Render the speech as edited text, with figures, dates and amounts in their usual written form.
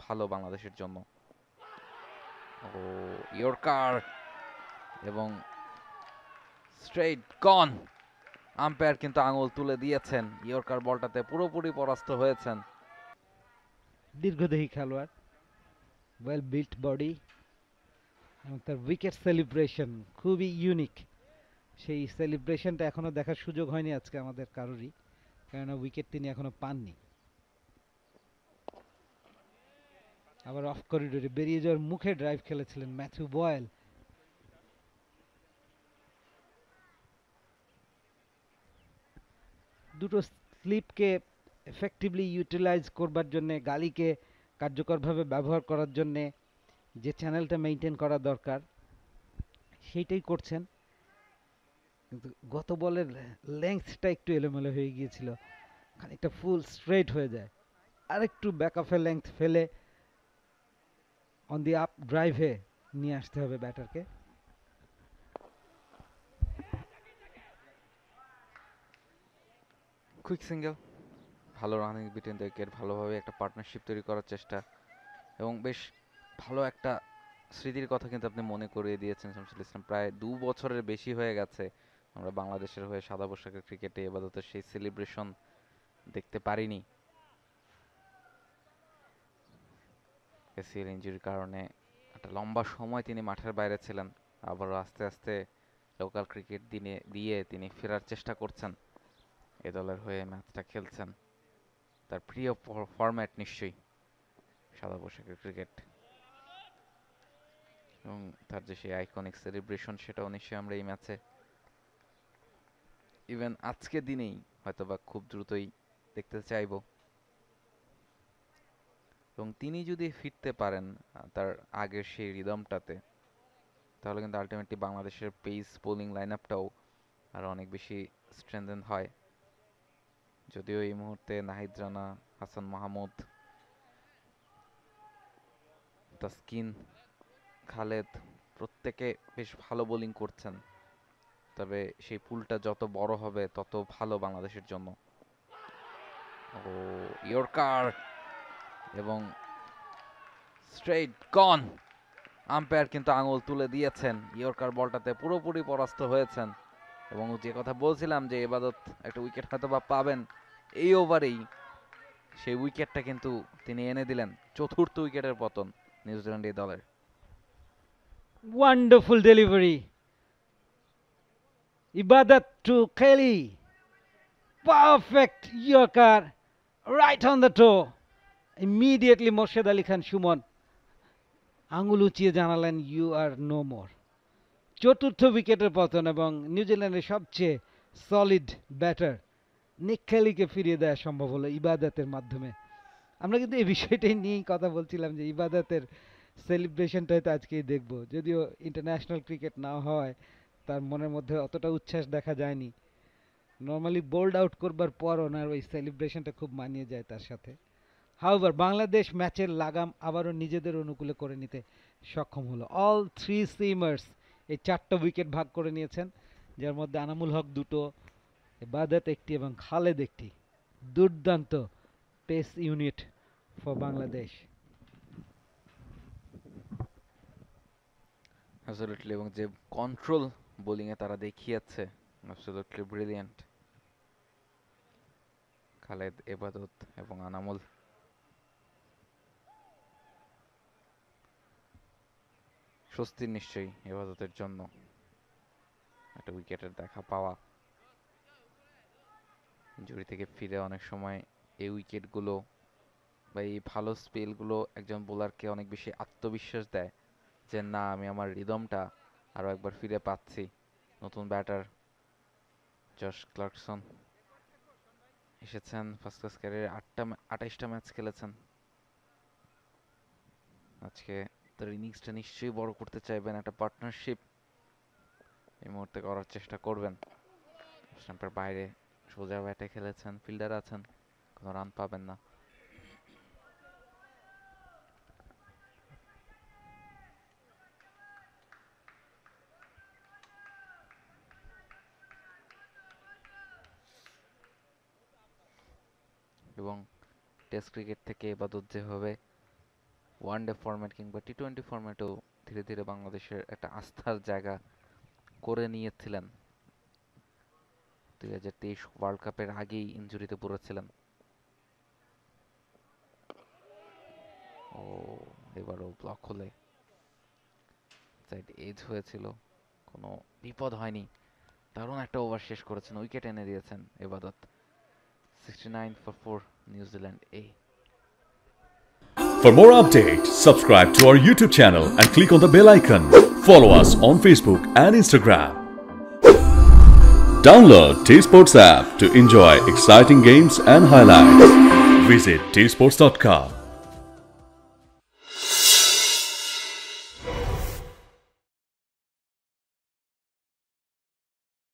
ভালো বাংলাদেশের জন্য। ও ইয়র্কার এবং স্ট্রেইট গন। আম্পায়ার কিন্তু আঙুল তুলে দিয়েছেন, ইয়র্কার বলটাতে পুরোপুরি পরাস্ত হয়েছেন। দীর্ঘদেহী খেলোয়াড়, ওয়েল বিল্ট বডি এবং তার উইকেট সেলিব্রেশন খুবই ইউনিক। সেই সেলিব্রেশনটা এখনো দেখার সুযোগ হয়নি আজকে আমাদের কারোরই, কেননা উইকেট তিনি এখনো পাননি। আবার অফ করিডোরে বেরিয়ে যাওয়ার মুখে ড্রাইভ খেলেছিলেন ম্যাথিউ বয়েল। দুটো স্লিপকে এফেক্টিভলি ইউটিলাইজ করবার জন্য, গালিকে কার্যকরভাবে ব্যবহার করার জন্য যে চ্যানেলটা মেনটেন করা দরকার সেইটাই করছেন, কিন্তু গত বলের লেংথটা একটু এলোমেলো হয়ে গিয়েছিল, খানিকটা ফুল স্ট্রেট হয়ে যায়। আরেকটু ব্যাক অফে লেংথ ফেলে অন দি আপ ড্রাইভে নিয়ে আসতে হবে ব্যাটারকে। কুইক সিঙ্গেল, ভালো রানিং বিটুইন দ্য উইকেট, ভালোভাবে একটা পার্টনারশিপ তৈরি করার চেষ্টা এবং বেশ ভালো একটা স্মৃতির কথা কিন্তু আপনি মনে করিয়ে দিয়েছেন শামসুল ইসলাম। প্রায় 2 বছরের বেশি হয়ে গেছে আমরা বাংলাদেশের হয়ে সাদা পোশাকের ক্রিকেটে এবাদত সেই সেলিব্রেশন দেখতে পারিনি। এসিএল ইনজুরির কারণে একটা লম্বা সময় তিনি মাঠের বাইরে ছিলেন, আবারও আস্তে আস্তে লোকাল ক্রিকেট দিয়ে তিনি ফেরার চেষ্টা করছেন, এ দলের হয়ে ম্যাচটা খেলছেন। তার প্রিয় ফরম্যাট নিশ্চয়ই সাদা পোশাকের ক্রিকেট, এবং তার যে সেই আইকনিক সেলিব্রেশন সেটাও নিশ্চয়ই আমরা এই ম্যাচে ইভেন আজকে দিনেই হয়তোবা খুব দ্রুতই দেখতে চাইবো। এবং তিনি যদি ফিরতে পারেন তার আগের সেই রিদমটাতে, তাহলে কিন্তু আলটিমেটলি বাংলাদেশের পেস বোলিং লাইন আপটাও আরও অনেক বেশি স্ট্রেংথেন হয়। যদিও এই মুহূর্তে নাহিদ রানা, হাসান মাহমুদ, তাসকিন, খালেদ প্রত্যেকে বেশ ভালো বোলিং করছেন, তবে সেই পুলটা যত বড় হবে তত ভালো বাংলাদেশের জন্য। ও ইয়র্কার এবং স্ট্রেইট গন। আম্পায়ার কিন্তু আঙুল তুলে দিয়েছেন, ইয়র্কার বলটাতে পুরোপুরি পরাস্ত হয়েছেন। এবং যে কথা বলছিলাম যে এবাদত একটা উইকেট হয়তো বা পাবেন এই ওভারেই, সেই উইকেটটা কিন্তু তিনি এনে দিলেন। চতুর্থ উইকেটের পতন নিউজিল্যান্ড এই দলের। ওয়ান্ডারফুল ডেলিভারি, ইবাদত টু খেলি, perfect yorker, right on the toe. Immediately Morshed Ali Khan Sumon আঙুল উঁচিয়ে জানালেন ইউ আর নো মোর। চতুর্থ উইকেটের পতন এবং নিউজিল্যান্ডের সবচেয়ে সলিড ব্যাটার নিক খেলিকে ফিরিয়ে দেওয়া সম্ভব হলো ইবাদতের মাধ্যমে। আমরা কিন্তু এই বিষয়টাই নিয়েই কথা বলছিলাম যে ইবাদতের সেলিব্রেশনটা হয়তো আজকেই দেখব, যদিও ইন্টারন্যাশনাল ক্রিকেট না হয় তার মনের মধ্যে অতটা উচ্ছ্বাস দেখা যায়নি। নর্মালি বোল্ড আউট করবার পর ওনার ওই সেলিব্রেশনটা খুব মানিয়ে যায় তার সাথে। হাউভার বাংলাদেশ ম্যাচের লাগাম আবারও নিজেদের অনুকূলে করে নিতে সক্ষম হলো। অল থ্রি সিমার্স এই চারটা উইকেট ভাগ করে নিয়েছেন, যার মধ্যে আনামুল হক দুটো, ইবাদত একটি এবং খালেদ একটি। দুর্দান্ত pace unit for Bangladesh. Absolutely, এবং যে কন্ট্রোল বোলিংয়ে তারা দেখিয়েছে, অ্যাবসলিউটলি ব্রিলিয়ান্ট। খালেদ, এবাদত এবং আনামুল স্বস্তির নিশ্চয়ই এবাদতের জন্য একটা উইকেটের দেখা পাওয়া। ইনজুরি থেকে ফিরে অনেক সময় এই উইকেটগুলো বা এই ভালো স্পেলগুলো একজন বোলারকে অনেক বেশি আত্মবিশ্বাস দেয় যে না, আমি আমার রিদমটা আরও একবার ফিরে পাচ্ছি। নতুন ব্যাটার জশ ক্লার্কসন এসেছেন, ফার্স্ট ক্লাস ক্যারিয়ারে 28টা ম্যাচ খেলেছেন। আজকে তার ইনিংসটা নিশ্চয়ই বড় করতে চাইবেন, একটা পার্টনারশিপ এই মুহূর্তে করার চেষ্টা করবেন। স্ট্যাম্পের বাইরে সোজা ব্যাটে খেলেছেন, ফিল্ডার আছেন, কোনো রান পাবেন না। এবং টেস্ট ক্রিকেট থেকে এবাদত যেভাবে ওয়ানডে ফরম্যাট কিংবা টি-20 ফরম্যাটেও ধীরে ধীরে বাংলাদেশের একটা আস্থার জায়গা করে নিয়েছিলেন। 2023 ওয়ার্ল্ড কাপের আগেই ইনজুরিতে পড়েছিলেন। ও এবারও ব্লক হলে সাইড এজ হয়েছিল, কোনো বিপদ হয়নি। দারুণ একটা ওভার শেষ করেছেন, উইকেট এনে দিয়েছেন এবাদত। 69 for 4 New Zealand A. For more updates, subscribe to our YouTube channel and click on the bell icon. Follow us on Facebook and Instagram. Download T-Sports app to enjoy exciting games and highlights. Visit tsports.com.